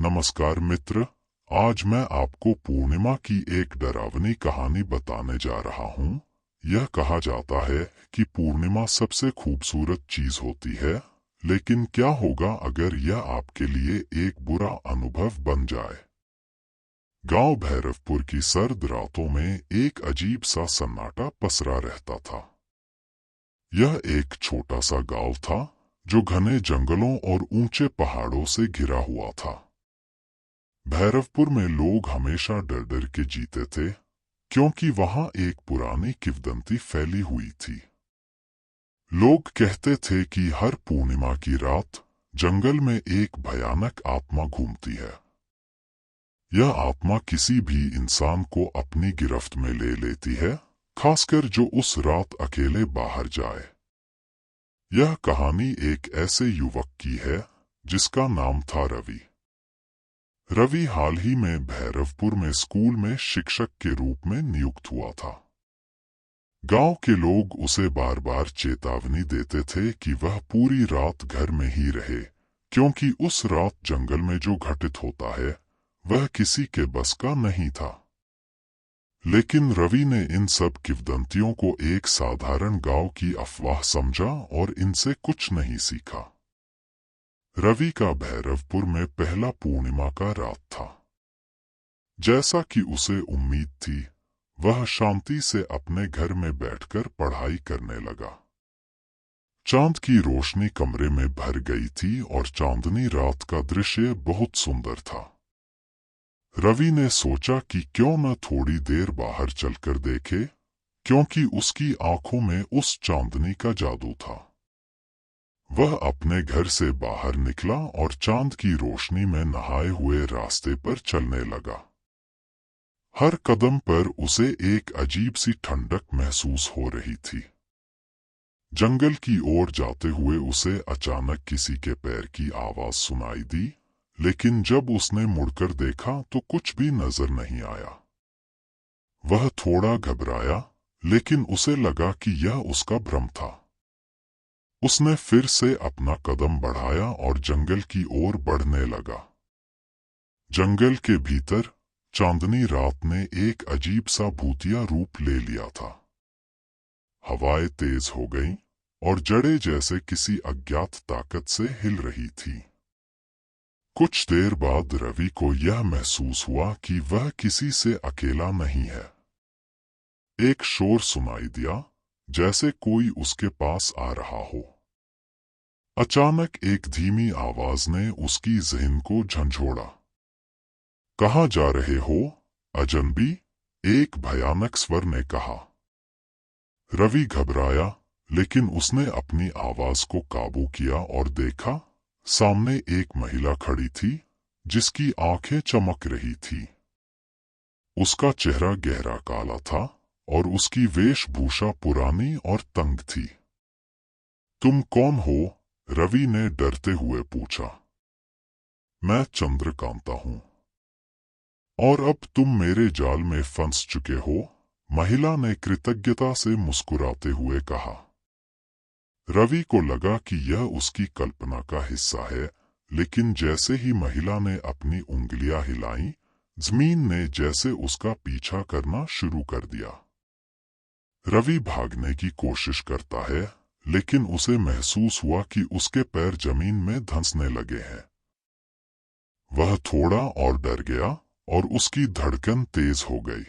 नमस्कार मित्र, आज मैं आपको पूर्णिमा की एक डरावनी कहानी बताने जा रहा हूँ। यह कहा जाता है कि पूर्णिमा सबसे खूबसूरत चीज होती है, लेकिन क्या होगा अगर यह आपके लिए एक बुरा अनुभव बन जाए। गांव भैरवपुर की सर्द रातों में एक अजीब सा सन्नाटा पसरा रहता था। यह एक छोटा सा गांव था जो घने जंगलों और ऊंचे पहाड़ों से घिरा हुआ था। भैरवपुर में लोग हमेशा डर डर के जीते थे, क्योंकि वहां एक पुरानी किंवदंती फैली हुई थी। लोग कहते थे कि हर पूर्णिमा की रात जंगल में एक भयानक आत्मा घूमती है। यह आत्मा किसी भी इंसान को अपनी गिरफ्त में ले लेती है, खासकर जो उस रात अकेले बाहर जाए। यह कहानी एक ऐसे युवक की है जिसका नाम था रवि। रवि हाल ही में भैरवपुर में स्कूल में शिक्षक के रूप में नियुक्त हुआ था। गांव के लोग उसे बार बार चेतावनी देते थे कि वह पूरी रात घर में ही रहे, क्योंकि उस रात जंगल में जो घटित होता है वह किसी के बस का नहीं था। लेकिन रवि ने इन सब किंवदंतियों को एक साधारण गांव की अफवाह समझा और इनसे कुछ नहीं सीखा। रवि का भैरवपुर में पहला पूर्णिमा का रात था। जैसा कि उसे उम्मीद थी, वह शांति से अपने घर में बैठकर पढ़ाई करने लगा। चांद की रोशनी कमरे में भर गई थी और चांदनी रात का दृश्य बहुत सुंदर था। रवि ने सोचा कि क्यों न थोड़ी देर बाहर चलकर देखे, क्योंकि उसकी आंखों में उस चांदनी का जादू था। वह अपने घर से बाहर निकला और चांद की रोशनी में नहाए हुए रास्ते पर चलने लगा। हर कदम पर उसे एक अजीब सी ठंडक महसूस हो रही थी। जंगल की ओर जाते हुए उसे अचानक किसी के पैर की आवाज सुनाई दी, लेकिन जब उसने मुड़कर देखा तो कुछ भी नजर नहीं आया। वह थोड़ा घबराया, लेकिन उसे लगा कि यह उसका भ्रम था। उसने फिर से अपना कदम बढ़ाया और जंगल की ओर बढ़ने लगा। जंगल के भीतर चांदनी रात ने एक अजीब सा भूतिया रूप ले लिया था। हवाएं तेज हो गईं और जड़ें जैसे किसी अज्ञात ताकत से हिल रही थी। कुछ देर बाद रवि को यह महसूस हुआ कि वह किसी से अकेला नहीं है। एक शोर सुनाई दिया, जैसे कोई उसके पास आ रहा हो। अचानक एक धीमी आवाज ने उसकी ज़हन को झंझोड़ा। कहाँ जा रहे हो, अजनबी? एक भयानक स्वर ने कहा। रवि घबराया, लेकिन उसने अपनी आवाज को काबू किया और देखा, सामने एक महिला खड़ी थी जिसकी आंखें चमक रही थी। उसका चेहरा गहरा काला था और उसकी वेशभूषा पुरानी और तंग थी। तुम कौन हो? रवि ने डरते हुए पूछा। मैं चंद्रकांता हूं। और अब तुम मेरे जाल में फंस चुके हो, महिला ने कृतज्ञता से मुस्कुराते हुए कहा। रवि को लगा कि यह उसकी कल्पना का हिस्सा है, लेकिन जैसे ही महिला ने अपनी उंगलियां हिलाईं, जमीन ने जैसे उसका पीछा करना शुरू कर दिया। रवि भागने की कोशिश करता है, लेकिन उसे महसूस हुआ कि उसके पैर जमीन में धंसने लगे हैं। वह थोड़ा और डर गया और उसकी धड़कन तेज हो गई।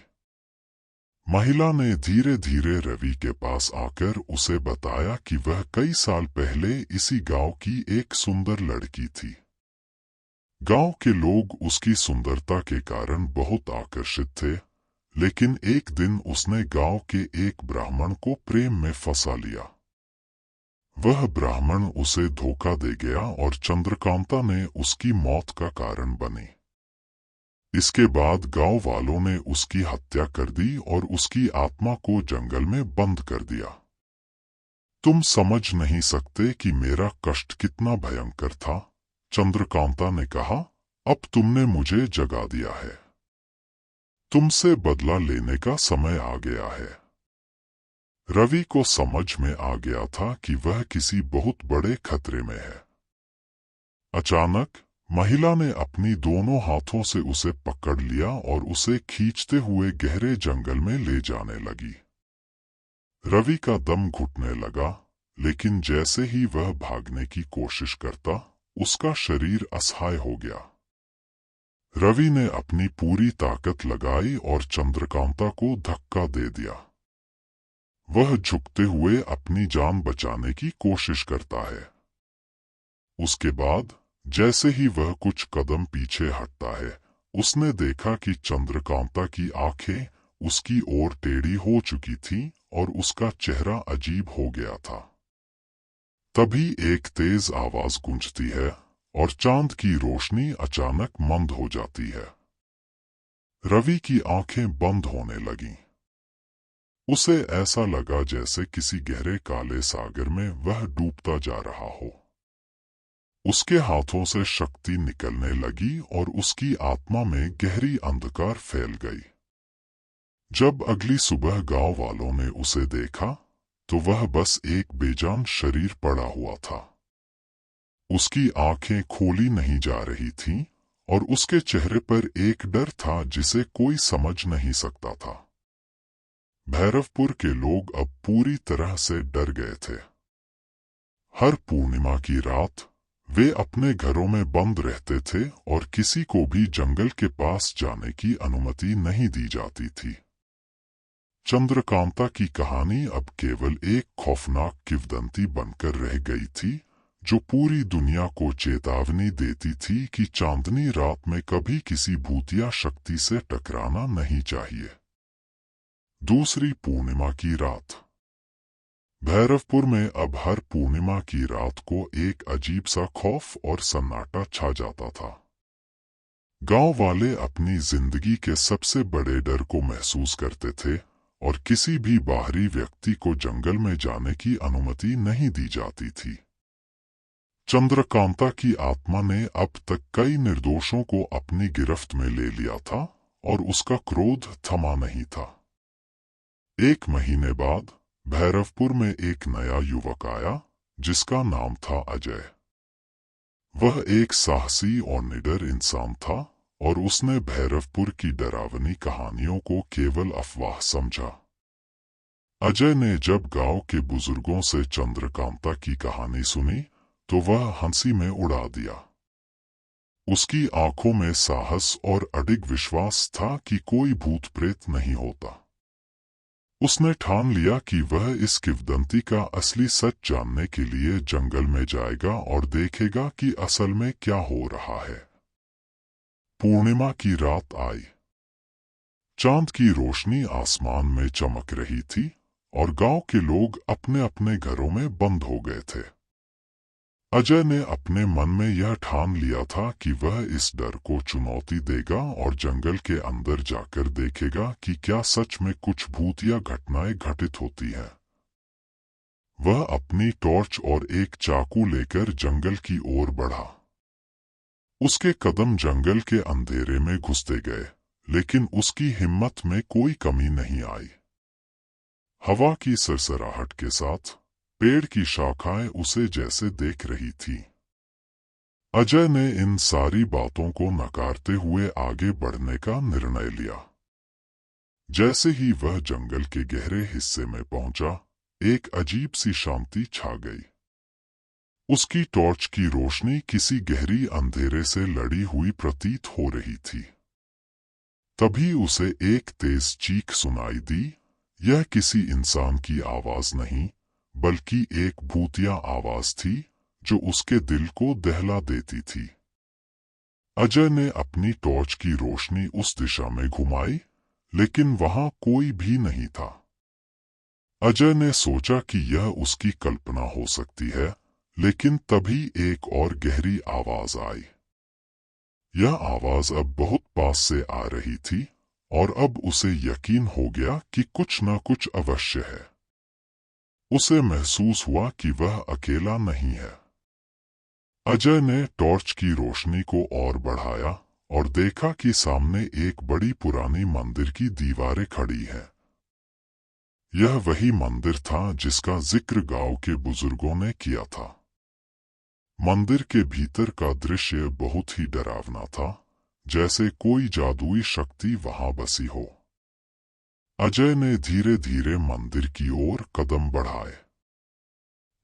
महिला ने धीरे धीरे रवि के पास आकर उसे बताया कि वह कई साल पहले इसी गांव की एक सुंदर लड़की थी। गांव के लोग उसकी सुंदरता के कारण बहुत आकर्षित थे, लेकिन एक दिन उसने गांव के एक ब्राह्मण को प्रेम में फंसा लिया। वह ब्राह्मण उसे धोखा दे गया और चंद्रकांता ने उसकी मौत का कारण बनी। इसके बाद गांव वालों ने उसकी हत्या कर दी और उसकी आत्मा को जंगल में बंद कर दिया। तुम समझ नहीं सकते कि मेरा कष्ट कितना भयंकर था, चंद्रकांता ने कहा। अब तुमने मुझे जगा दिया है। तुमसे बदला लेने का समय आ गया है। रवि को समझ में आ गया था कि वह किसी बहुत बड़े खतरे में है। अचानक महिला ने अपनी दोनों हाथों से उसे पकड़ लिया और उसे खींचते हुए गहरे जंगल में ले जाने लगी। रवि का दम घुटने लगा, लेकिन जैसे ही वह भागने की कोशिश करता, उसका शरीर असहाय हो गया। रवि ने अपनी पूरी ताकत लगाई और चंद्रकांता को धक्का दे दिया। वह झुकते हुए अपनी जान बचाने की कोशिश करता है। उसके बाद जैसे ही वह कुछ कदम पीछे हटता है, उसने देखा कि चंद्रकांता की आंखें उसकी ओर टेढ़ी हो चुकी थीं और उसका चेहरा अजीब हो गया था। तभी एक तेज आवाज गूंजती है और चांद की रोशनी अचानक मंद हो जाती है। रवि की आंखें बंद होने लगीं। उसे ऐसा लगा जैसे किसी गहरे काले सागर में वह डूबता जा रहा हो। उसके हाथों से शक्ति निकलने लगी और उसकी आत्मा में गहरी अंधकार फैल गई। जब अगली सुबह गांव वालों ने उसे देखा, तो वह बस एक बेजान शरीर पड़ा हुआ था। उसकी आंखें खोली नहीं जा रही थीं और उसके चेहरे पर एक डर था जिसे कोई समझ नहीं सकता था। भैरवपुर के लोग अब पूरी तरह से डर गए थे। हर पूर्णिमा की रात वे अपने घरों में बंद रहते थे और किसी को भी जंगल के पास जाने की अनुमति नहीं दी जाती थी। चंद्रकांता की कहानी अब केवल एक खौफनाक किंवदंती बनकर रह गई थी, जो पूरी दुनिया को चेतावनी देती थी कि चांदनी रात में कभी किसी भूतिया शक्ति से टकराना नहीं चाहिए। दूसरी पूर्णिमा की रात। भैरवपुर में अब हर पूर्णिमा की रात को एक अजीब सा खौफ और सन्नाटा छा जाता था। गांव वाले अपनी जिंदगी के सबसे बड़े डर को महसूस करते थे और किसी भी बाहरी व्यक्ति को जंगल में जाने की अनुमति नहीं दी जाती थी। चंद्रकांता की आत्मा ने अब तक कई निर्दोषों को अपनी गिरफ्त में ले लिया था और उसका क्रोध थमा नहीं था। एक महीने बाद भैरवपुर में एक नया युवक आया, जिसका नाम था अजय। वह एक साहसी और निडर इंसान था और उसने भैरवपुर की डरावनी कहानियों को केवल अफवाह समझा। अजय ने जब गांव के बुजुर्गों से चंद्रकांता की कहानी सुनी, तो वह हंसी में उड़ा दिया। उसकी आंखों में साहस और अडिग विश्वास था कि कोई भूत प्रेत नहीं होता। उसने ठान लिया कि वह इस किंवदंती का असली सच जानने के लिए जंगल में जाएगा और देखेगा कि असल में क्या हो रहा है। पूर्णिमा की रात आई। चांद की रोशनी आसमान में चमक रही थी और गांव के लोग अपने अपने घरों में बंद हो गए थे। अजय ने अपने मन में यह ठान लिया था कि वह इस डर को चुनौती देगा और जंगल के अंदर जाकर देखेगा कि क्या सच में कुछ भूतिया घटनाएं घटित होती हैं। वह अपनी टॉर्च और एक चाकू लेकर जंगल की ओर बढ़ा। उसके कदम जंगल के अंधेरे में घुसते गए, लेकिन उसकी हिम्मत में कोई कमी नहीं आई। हवा की सरसराहट के साथ पेड़ की शाखाएं उसे जैसे देख रही थी। अजय ने इन सारी बातों को नकारते हुए आगे बढ़ने का निर्णय लिया। जैसे ही वह जंगल के गहरे हिस्से में पहुंचा, एक अजीब सी शांति छा गई। उसकी टॉर्च की रोशनी किसी गहरी अंधेरे से लड़ी हुई प्रतीत हो रही थी। तभी उसे एक तेज चीख सुनाई दी। यह किसी इंसान की आवाज नहीं, बल्कि एक भूतिया आवाज थी जो उसके दिल को दहला देती थी। अजय ने अपनी टॉर्च की रोशनी उस दिशा में घुमाई, लेकिन वहां कोई भी नहीं था। अजय ने सोचा कि यह उसकी कल्पना हो सकती है, लेकिन तभी एक और गहरी आवाज आई। यह आवाज अब बहुत पास से आ रही थी और अब उसे यकीन हो गया कि कुछ न कुछ अवश्य है। उसे महसूस हुआ कि वह अकेला नहीं है। अजय ने टॉर्च की रोशनी को और बढ़ाया और देखा कि सामने एक बड़ी पुरानी मंदिर की दीवारें खड़ी हैं। यह वही मंदिर था जिसका जिक्र गांव के बुजुर्गों ने किया था। मंदिर के भीतर का दृश्य बहुत ही डरावना था, जैसे कोई जादुई शक्ति वहां बसी हो। अजय ने धीरे धीरे मंदिर की ओर कदम बढ़ाए।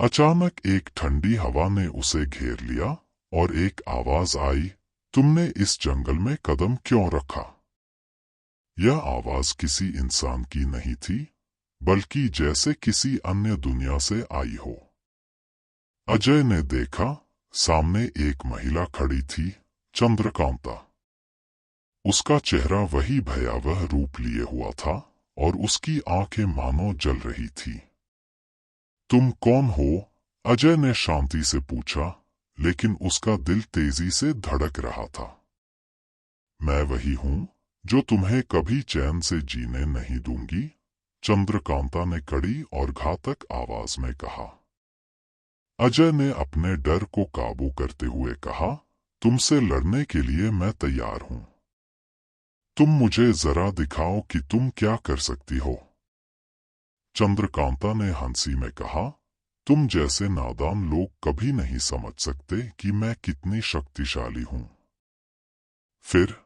अचानक एक ठंडी हवा ने उसे घेर लिया और एक आवाज आई, तुमने इस जंगल में कदम क्यों रखा? यह आवाज किसी इंसान की नहीं थी, बल्कि जैसे किसी अन्य दुनिया से आई हो। अजय ने देखा, सामने एक महिला खड़ी थी, चंद्रकांता। उसका चेहरा वही भयावह रूप लिए हुआ था और उसकी आंखें मानो जल रही थी। तुम कौन हो? अजय ने शांति से पूछा, लेकिन उसका दिल तेजी से धड़क रहा था। मैं वही हूं जो तुम्हें कभी चैन से जीने नहीं दूंगी, चंद्रकांता ने कड़ी और घातक आवाज में कहा। अजय ने अपने डर को काबू करते हुए कहा, तुमसे लड़ने के लिए मैं तैयार हूं। तुम मुझे जरा दिखाओ कि तुम क्या कर सकती हो। चंद्रकांता ने हंसी में कहा, तुम जैसे नादान लोग कभी नहीं समझ सकते कि मैं कितनी शक्तिशाली हूं। फिर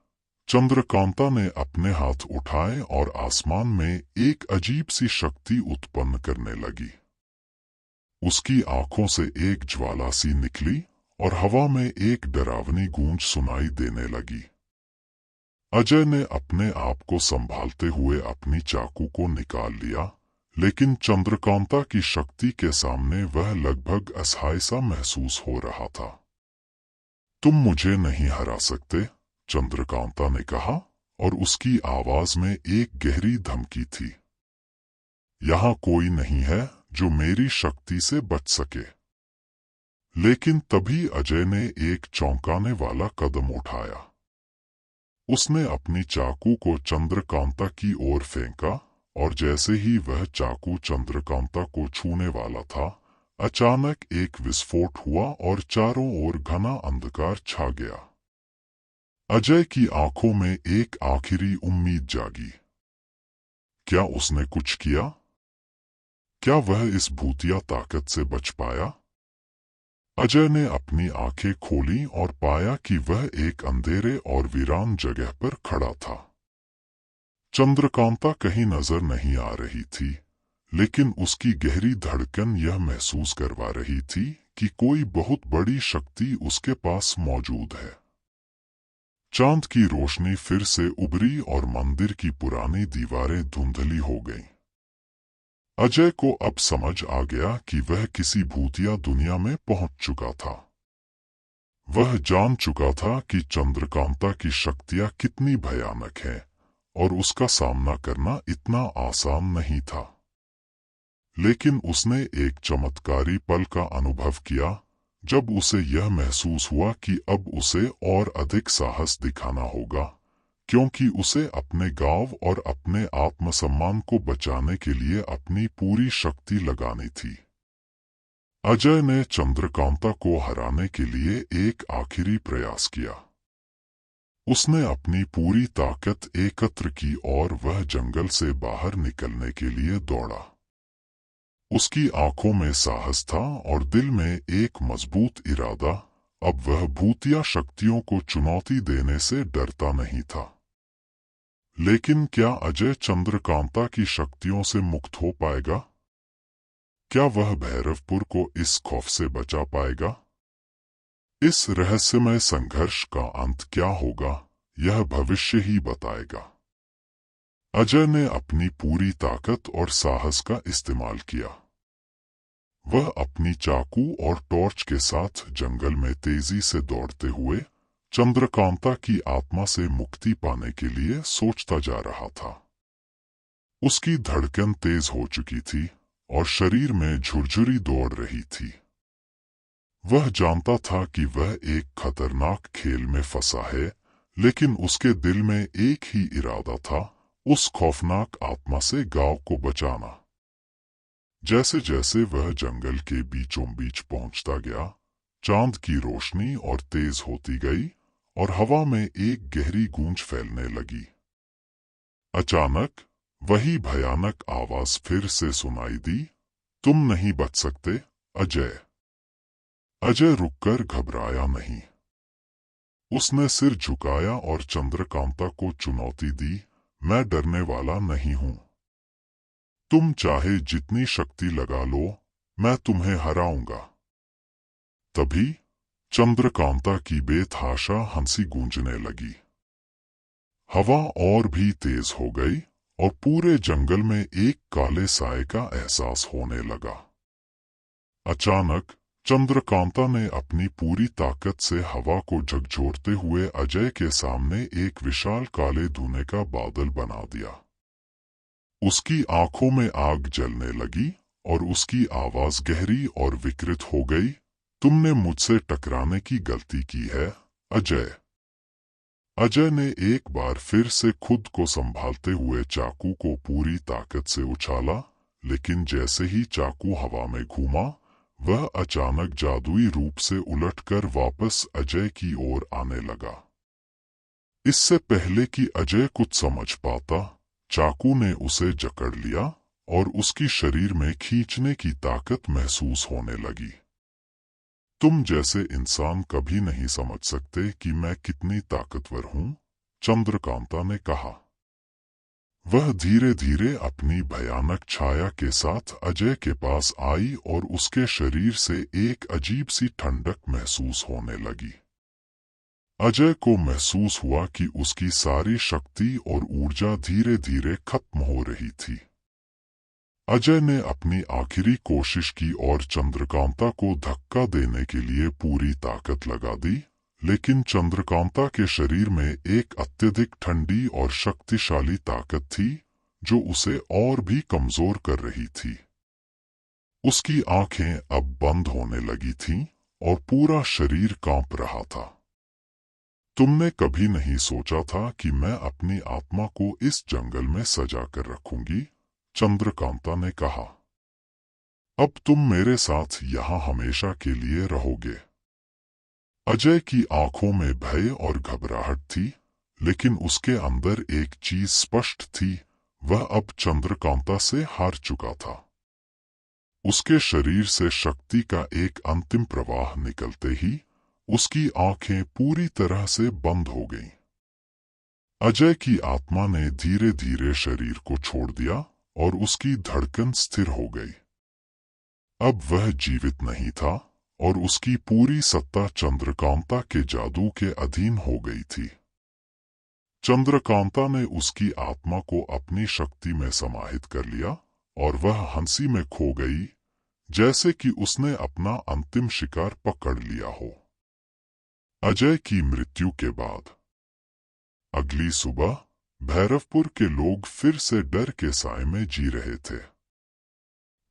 चंद्रकांता ने अपने हाथ उठाए और आसमान में एक अजीब सी शक्ति उत्पन्न करने लगी। उसकी आंखों से एक ज्वाला सी निकली और हवा में एक डरावनी गूंज सुनाई देने लगी। अजय ने अपने आप को संभालते हुए अपनी चाकू को निकाल लिया, लेकिन चंद्रकांता की शक्ति के सामने वह लगभग असहाय सा महसूस हो रहा था। तुम मुझे नहीं हरा सकते, चंद्रकांता ने कहा, और उसकी आवाज में एक गहरी धमकी थी। यहाँ कोई नहीं है जो मेरी शक्ति से बच सके। लेकिन तभी अजय ने एक चौंकाने वाला कदम उठाया। उसने अपनी चाकू को चंद्रकांता की ओर फेंका और जैसे ही वह चाकू चंद्रकांता को छूने वाला था, अचानक एक विस्फोट हुआ और चारों ओर घना अंधकार छा गया। अजय की आंखों में एक आखिरी उम्मीद जागी। क्या उसने कुछ किया? क्या वह इस भूतिया ताकत से बच पाया? अजय ने अपनी आंखें खोली और पाया कि वह एक अंधेरे और वीरान जगह पर खड़ा था। चंद्रकांता कहीं नजर नहीं आ रही थी, लेकिन उसकी गहरी धड़कन यह महसूस करवा रही थी कि कोई बहुत बड़ी शक्ति उसके पास मौजूद है। चांद की रोशनी फिर से उभरी और मंदिर की पुरानी दीवारें धुंधली हो गईं। अजय को अब समझ आ गया कि वह किसी भूतिया दुनिया में पहुंच चुका था। वह जान चुका था कि चंद्रकांता की शक्तियां कितनी भयानक हैं और उसका सामना करना इतना आसान नहीं था। लेकिन उसने एक चमत्कारी पल का अनुभव किया, जब उसे यह महसूस हुआ कि अब उसे और अधिक साहस दिखाना होगा, क्योंकि उसे अपने गांव और अपने आत्मसम्मान को बचाने के लिए अपनी पूरी शक्ति लगानी थी। अजय ने चंद्रकांता को हराने के लिए एक आखिरी प्रयास किया। उसने अपनी पूरी ताकत एकत्र की और वह जंगल से बाहर निकलने के लिए दौड़ा। उसकी आंखों में साहस था और दिल में एक मजबूत इरादा। अब वह भूतिया शक्तियों को चुनौती देने से डरता नहीं था। लेकिन क्या अजय चंद्रकांता की शक्तियों से मुक्त हो पाएगा? क्या वह भैरवपुर को इस खौफ से बचा पाएगा? इस रहस्यमय संघर्ष का अंत क्या होगा, यह भविष्य ही बताएगा। अजय ने अपनी पूरी ताकत और साहस का इस्तेमाल किया। वह अपनी चाकू और टॉर्च के साथ जंगल में तेजी से दौड़ते हुए चंद्रकांता की आत्मा से मुक्ति पाने के लिए सोचता जा रहा था। उसकी धड़कन तेज हो चुकी थी और शरीर में झुरझुरी दौड़ रही थी। वह जानता था कि वह एक खतरनाक खेल में फंसा है, लेकिन उसके दिल में एक ही इरादा था, उस खौफनाक आत्मा से गांव को बचाना। जैसे जैसे वह जंगल के बीचों बीच पहुंचता गया, चांद की रोशनी और तेज होती गई और हवा में एक गहरी गूंज फैलने लगी। अचानक वही भयानक आवाज फिर से सुनाई दी, तुम नहीं बच सकते, अजय। अजय रुककर घबराया नहीं। उसने सिर झुकाया और चंद्रकांता को चुनौती दी, मैं डरने वाला नहीं हूं। तुम चाहे जितनी शक्ति लगा लो, मैं तुम्हें हराऊंगा। तभी चंद्रकांता की बेतहाशा हंसी गूंजने लगी। हवा और भी तेज हो गई और पूरे जंगल में एक काले साए का एहसास होने लगा। अचानक चंद्रकांता ने अपनी पूरी ताकत से हवा को झकझोरते हुए अजय के सामने एक विशाल काले धुएं का बादल बना दिया। उसकी आंखों में आग जलने लगी और उसकी आवाज गहरी और विकृत हो गई, तुमने मुझसे टकराने की गलती की है, अजय। अजय ने एक बार फिर से खुद को संभालते हुए चाकू को पूरी ताकत से उछाला, लेकिन जैसे ही चाकू हवा में घूमा, वह अचानक जादुई रूप से उलटकर वापस अजय की ओर आने लगा। इससे पहले कि अजय कुछ समझ पाता, चाकू ने उसे जकड़ लिया और उसकी शरीर में खींचने की ताकत महसूस होने लगी। तुम जैसे इंसान कभी नहीं समझ सकते कि मैं कितनी ताकतवर हूं, चंद्रकांता ने कहा। वह धीरे धीरे अपनी भयानक छाया के साथ अजय के पास आई और उसके शरीर से एक अजीब सी ठंडक महसूस होने लगी। अजय को महसूस हुआ कि उसकी सारी शक्ति और ऊर्जा धीरे धीरे खत्म हो रही थी। अजय ने अपनी आखिरी कोशिश की और चंद्रकांता को धक्का देने के लिए पूरी ताकत लगा दी, लेकिन चंद्रकांता के शरीर में एक अत्यधिक ठंडी और शक्तिशाली ताकत थी जो उसे और भी कमजोर कर रही थी। उसकी आंखें अब बंद होने लगी थीं और पूरा शरीर कांप रहा था। तुमने कभी नहीं सोचा था कि मैं अपनी आत्मा को इस जंगल में सजा कर रखूंगी, चंद्रकांता ने कहा। अब तुम मेरे साथ यहाँ हमेशा के लिए रहोगे। अजय की आंखों में भय और घबराहट थी, लेकिन उसके अंदर एक चीज स्पष्ट थी, वह अब चंद्रकांता से हार चुका था। उसके शरीर से शक्ति का एक अंतिम प्रवाह निकलते ही उसकी आंखें पूरी तरह से बंद हो गईं। अजय की आत्मा ने धीरे धीरे शरीर को छोड़ दिया और उसकी धड़कन स्थिर हो गई। अब वह जीवित नहीं था और उसकी पूरी सत्ता चंद्रकांता के जादू के अधीन हो गई थी। चंद्रकांता ने उसकी आत्मा को अपनी शक्ति में समाहित कर लिया और वह हंसी में खो गई, जैसे कि उसने अपना अंतिम शिकार पकड़ लिया हो। अजय की मृत्यु के बाद अगली सुबह भैरवपुर के लोग फिर से डर के साए में जी रहे थे।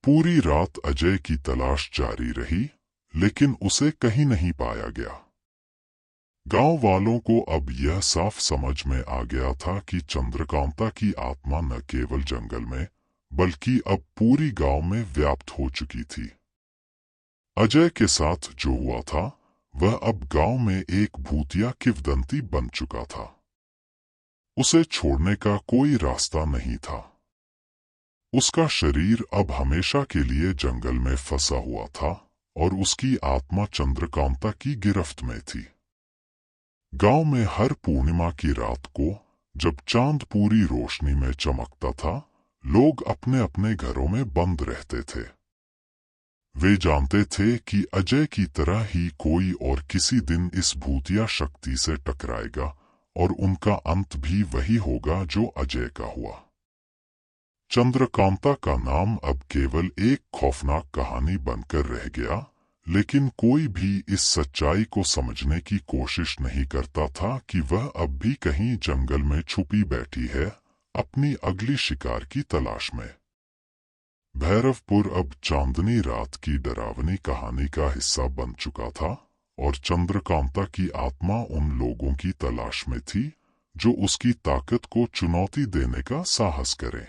पूरी रात अजय की तलाश जारी रही, लेकिन उसे कहीं नहीं पाया गया। गांव वालों को अब यह साफ समझ में आ गया था कि चंद्रकांता की आत्मा न केवल जंगल में, बल्कि अब पूरी गांव में व्याप्त हो चुकी थी। अजय के साथ जो हुआ था, वह अब गांव में एक भूतिया किंवदंती बन चुका था। उसे छोड़ने का कोई रास्ता नहीं था। उसका शरीर अब हमेशा के लिए जंगल में फंसा हुआ था और उसकी आत्मा चंद्रकांता की गिरफ्त में थी। गांव में हर पूर्णिमा की रात को, जब चांद पूरी रोशनी में चमकता था, लोग अपने अपने घरों में बंद रहते थे। वे जानते थे कि अजय की तरह ही कोई और किसी दिन इस भूतिया शक्ति से टकराएगा और उनका अंत भी वही होगा जो अजय का हुआ। चंद्रकांता का नाम अब केवल एक खौफनाक कहानी बनकर रह गया, लेकिन कोई भी इस सच्चाई को समझने की कोशिश नहीं करता था कि वह अब भी कहीं जंगल में छुपी बैठी है, अपनी अगली शिकार की तलाश में। भैरवपुर अब चांदनी रात की डरावनी कहानी का हिस्सा बन चुका था और चंद्रकांता की आत्मा उन लोगों की तलाश में थी जो उसकी ताकत को चुनौती देने का साहस करें।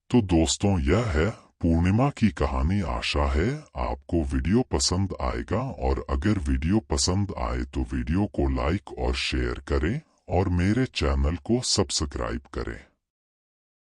तो दोस्तों, यह है पूर्णिमा की कहानी। आशा है आपको वीडियो पसंद आएगा, और अगर वीडियो पसंद आए तो वीडियो को लाइक और शेयर करें और मेरे चैनल को सब्सक्राइब करें।